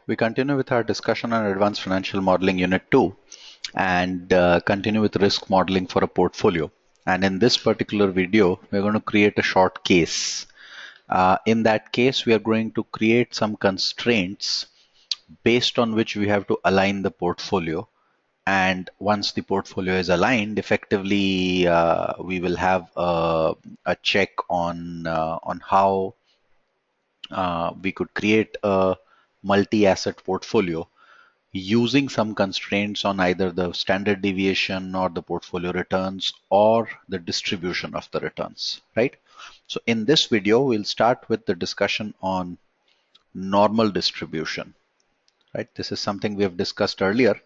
We continue with our discussion on Advanced Financial Modeling Unit 2 and continue with risk modeling for a portfolio. And in this particular video, we're going to create a short case. In that case, we are going to create some constraints based on which we have to align the portfolio. And once the portfolio is aligned, effectively, we will have a check on how we could create a multi-asset portfolio using some constraints on either the standard deviation or the portfolio returns or the distribution of the returns, right? So in this video, we'll start with the discussion on normal distribution, right? This is something we have discussed earlier,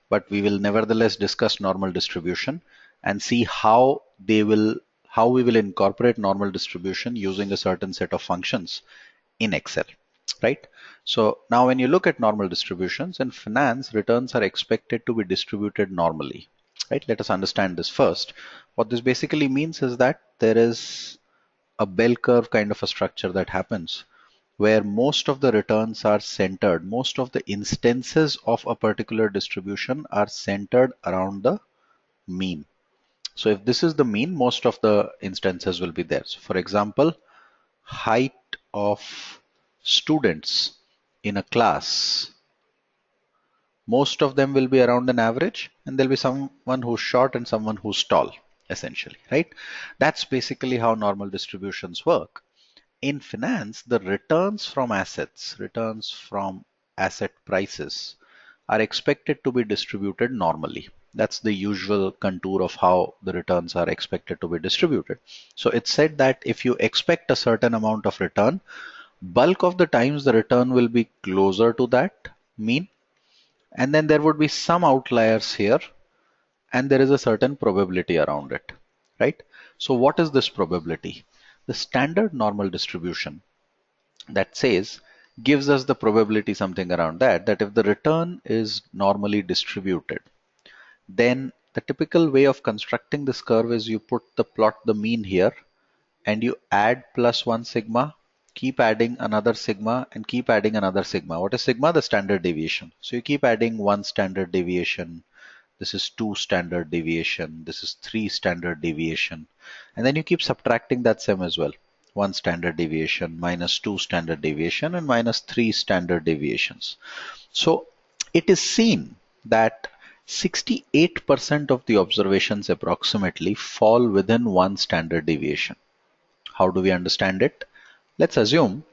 but we will nevertheless discuss normal distribution and see how we will incorporate normal distribution using a certain set of functions in Excel, right? So now when you look at normal distributions in finance, returns are expected to be distributed normally, right? Let us understand this first. What this basically means is that there is a bell curve kind of a structure that happens where most of the returns are centered, most of the instances of a particular distribution are centered around the mean. So if this is the mean, most of the instances will be there. So for example, height of students in a class, most of them will be around an average, and there'll be someone who's short and someone who's tall, essentially, right? That's basically how normal distributions work. In finance, the returns from assets, returns from asset prices are expected to be distributed normally. That's the usual contour of how the returns are expected to be distributed. So it's said that if you expect a certain amount of return, bulk of the times the return will be closer to that mean, and then there would be some outliers here, and there is a certain probability around it, right? So what is this probability? The standard normal distribution that says gives us the probability something around that if the return is normally distributed, then the typical way of constructing this curve is you plot the mean here and you add plus 1 sigma, keep adding another sigma, and keep adding another sigma. What is sigma? The standard deviation. So you keep adding 1 standard deviation, this is 2 standard deviation, this is 3 standard deviation, and then you keep subtracting that sum as well. 1 standard deviation, minus 2 standard deviation, and minus 3 standard deviations. So it is seen that 68% of the observations approximately fall within 1 standard deviation. How do we understand it? Let's assume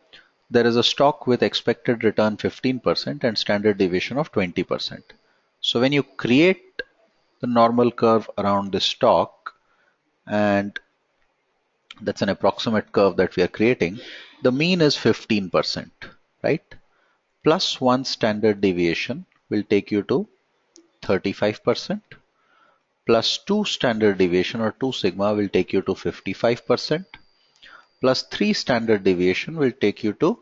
there is a stock with expected return 15% and standard deviation of 20%. So when you create the normal curve around this stock, and that's an approximate curve that we are creating, the mean is 15%, right? Plus 1 standard deviation will take you to 35%. Plus 2 standard deviation or 2 sigma will take you to 55%. Plus 3 standard deviation will take you to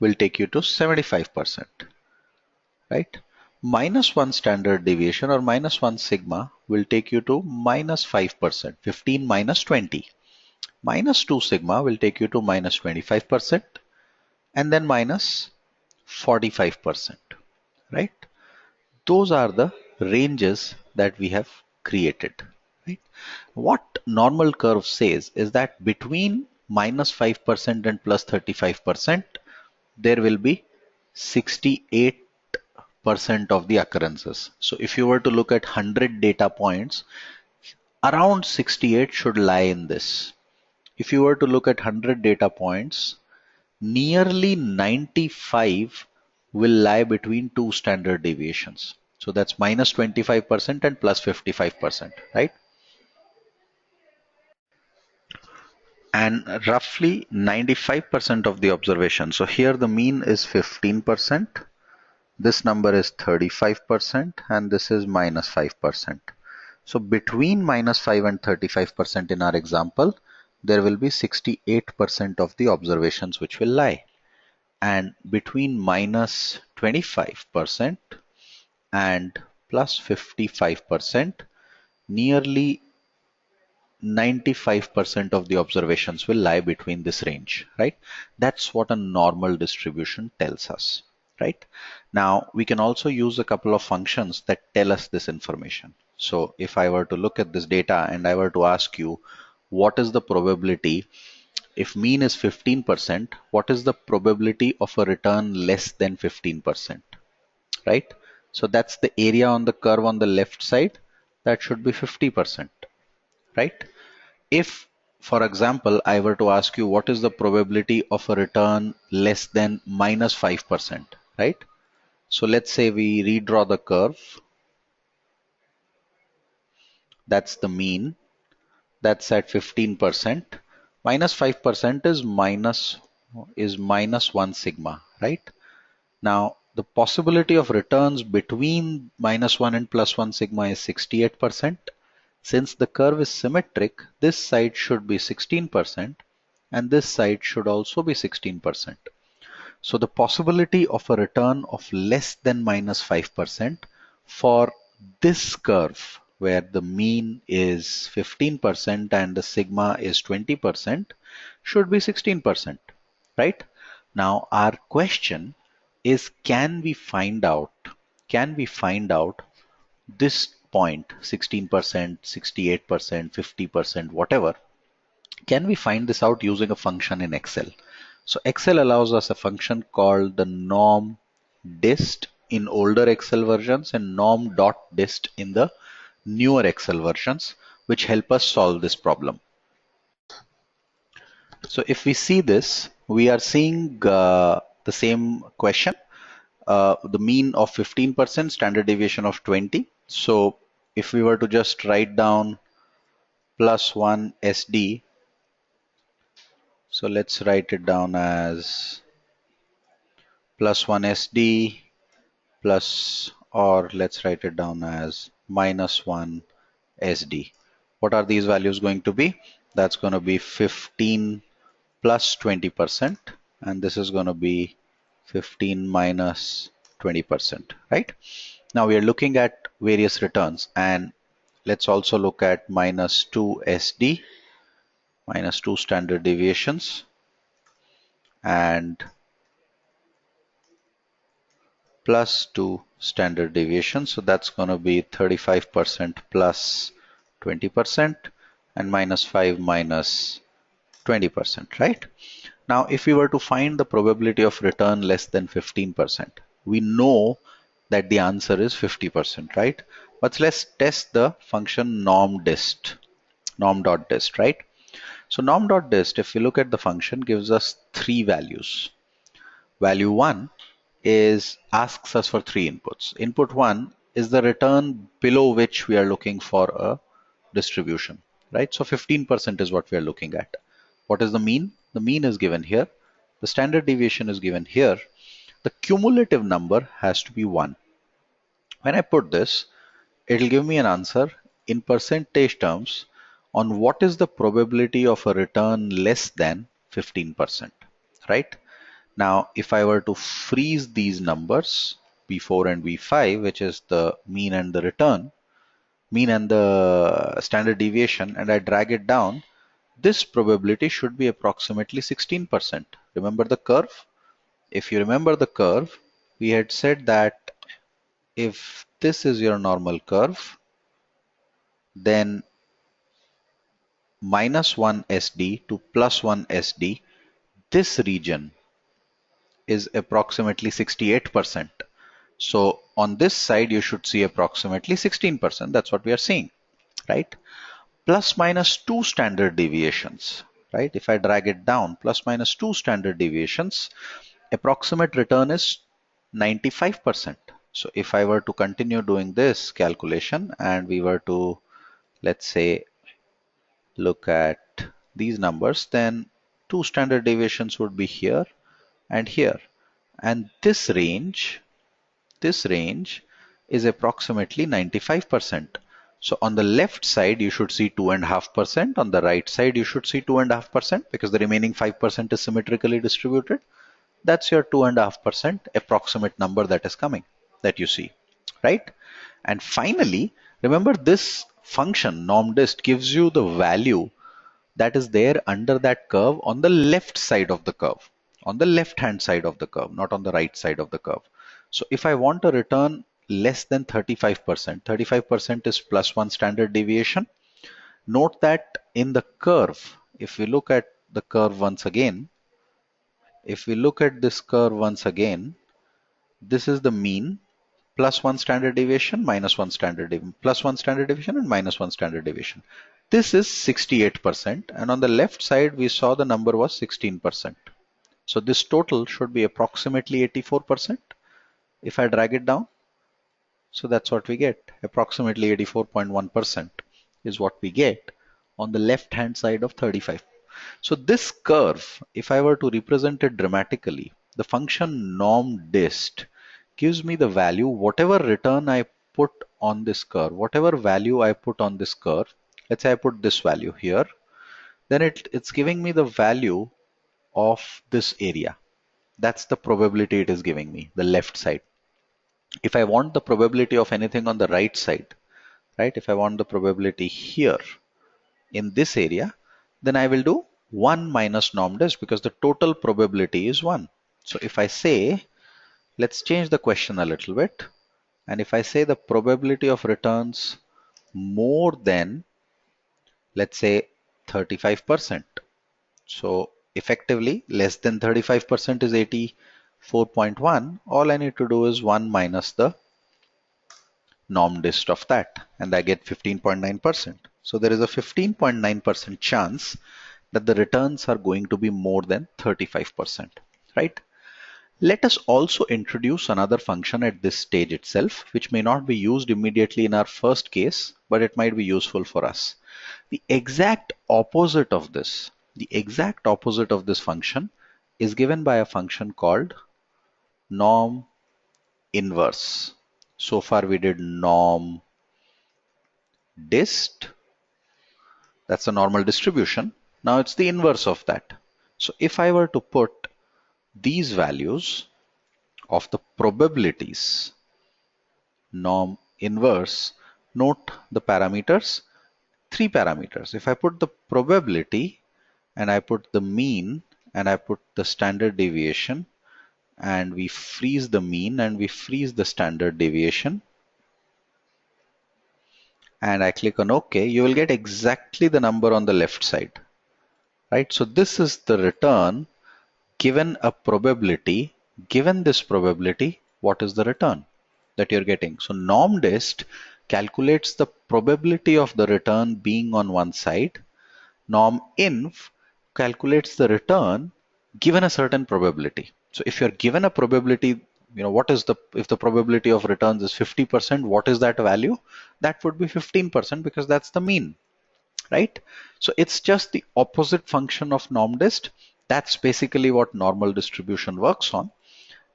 75%, right? Minus 1 standard deviation or minus 1 sigma will take you to minus 5%, 15 minus 20. Minus 2 sigma will take you to minus 25%, and then minus 45%, right? Those are the ranges that we have created, right? What normal curve says is that between minus 5% and plus 35%, there will be 68% of the occurrences. So if you were to look at 100 data points, around 68 should lie in this. If you were to look at 100 data points, nearly 95 will lie between two standard deviations. So that's minus 25% and plus 55%, right? And roughly 95% of the observations. So here the mean is 15%, this number is 35%, and this is minus 5%. So between minus 5 and 35% in our example, there will be 68% of the observations which will lie. And between minus 25% and plus 55%, nearly 95% of the observations will lie between this range, right? That's what a normal distribution tells us, right? Now, we can also use a couple of functions that tell us this information. So if I were to look at this data and I were to ask you, what is the probability if mean is 15%, what is the probability of a return less than 15%, right? So that's the area on the curve on the left side. That should be 50%, right? If, for example, I were to ask you what is the probability of a return less than minus 5%, right? So let's say we redraw the curve. That's the mean. That's at 15%. Minus 5% is minus 1 sigma, right? Now, the possibility of returns between minus 1 and plus 1 sigma is 68%. Since the curve is symmetric, this side should be 16% and this side should also be 16%. So the possibility of a return of less than minus 5% for this curve where the mean is 15% and the sigma is 20% should be 16%, right? Now our question is, can we find out this point, 16%, 68%, 50%, whatever? Can we find this out using a function in Excel? So Excel allows us a function called the norm dist in older Excel versions and norm.dist in the newer Excel versions, which help us solve this problem. So if we see this, we are seeing the same question, the mean of 15%, standard deviation of 20. So if we were to just write down plus 1 SD, so let's write it down as plus 1 SD plus, or let's write it down as minus 1 SD. What are these values going to be? That's going to be 15 plus 20%, and this is going to be 15 minus 20%, right? Now we are looking at various returns, and let's also look at minus 2 SD, minus 2 standard deviations, and plus 2 standard deviations. So that's going to be 35% plus 20% and minus 5 minus 20%, right? Now, if we were to find the probability of return less than 15%, we know that the answer is 50%, right? But let's test the function norm.dist, right? So norm.dist, if we look at the function, gives us 3 values. Value 1 asks us for 3 inputs. Input 1 is the return below which we are looking for a distribution, right? So 15% is what we are looking at. What is the mean? The mean is given here. The standard deviation is given here. The cumulative number has to be 1. When I put this, it will give me an answer in percentage terms on what is the probability of a return less than 15%, right? Now, if I were to freeze these numbers, V4 and V5, which is the mean and the return, mean and the standard deviation, and I drag it down, this probability should be approximately 16%. Remember the curve? If you remember the curve, we had said that if this is your normal curve, then minus 1 SD to plus 1 SD, this region is approximately 68%. So on this side, you should see approximately 16%. That's what we are seeing, right? Plus minus 2 standard deviations, right? If I drag it down, plus minus 2 standard deviations, approximate return is 95%. So if I were to continue doing this calculation and we were to, let's say, look at these numbers, then 2 standard deviations would be here and here. And this range is approximately 95%. So on the left side, you should see 2.5%. On the right side, you should see 2.5% because the remaining 5% is symmetrically distributed. That's your 2.5% approximate number that is coming, that you see, right? And finally, remember this function normDist gives you the value that is there under that curve on the left side of the curve, on the left hand side of the curve, not on the right side of the curve. So if I want a return less than 35%, 35% is plus 1 standard deviation. Note that in the curve, if we look at the curve once again, if we look at this curve once again, this is the mean, plus 1 standard deviation, minus 1 standard deviation, plus 1 standard deviation and minus 1 standard deviation. This is 68%, and on the left side we saw the number was 16%. So this total should be approximately 84% if I drag it down. So that's what we get. Approximately 84.1% is what we get on the left hand side of 35. So this curve, if I were to represent it dramatically, the function normDist gives me the value, whatever return I put on this curve, whatever value I put on this curve, let's say I put this value here, then it's giving me the value of this area. That's the probability it is giving me, the left side. If I want the probability of anything on the right side, right? If I want the probability here in this area, then I will do 1 minus normDist because the total probability is 1. So if I say, let's change the question a little bit. And if I say the probability of returns more than, let's say 35%. So effectively less than 35% is 84.1. All I need to do is 1 minus the normDist of that, and I get 15.9%. So there is a 15.9% chance that the returns are going to be more than 35%, right? Let us also introduce another function at this stage itself, which may not be used immediately in our first case, but it might be useful for us. The exact opposite of this, function is given by a function called norm inverse. So far we did norm dist, that's a normal distribution. Now it's the inverse of that. So if I were to put these values of the probabilities, norm inverse, note the parameters, 3 parameters. If I put the probability and I put the mean and I put the standard deviation and we freeze the mean and we freeze the standard deviation and I click on OK, you will get exactly the number on the left side, right? So this is the return given a probability. Given this probability, what is the return that you're getting? So normDist calculates the probability of the return being on one side. Norminv calculates the return given a certain probability. So if you're given a probability, what is if the probability of returns is 50%, what is that value? That would be 15% because that's the mean, right? So it's just the opposite function of normDist. That's basically what normal distribution works on.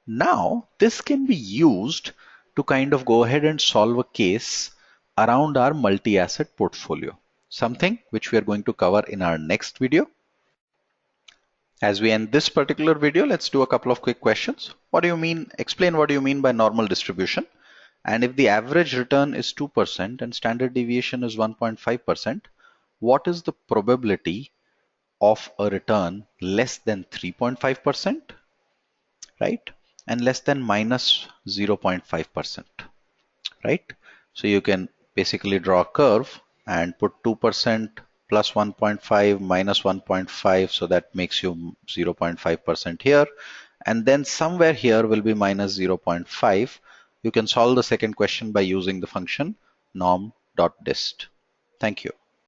Now this can be used to kind of go ahead and solve a case around our multi-asset portfolio, something which we are going to cover in our next video. As we end this particular video, let's do a couple of quick questions. What do you mean? Explain what do you mean by normal distribution? And if the average return is 2% and standard deviation is 1.5%, what is the probability of a return less than 3.5%, right? And less than minus 0.5%, right? So you can basically draw a curve and put 2% plus 1.5 minus 1.5, so that makes you 0.5% here, and then somewhere here will be minus 0.5. You can solve the second question by using the function norm.dist. Thank you.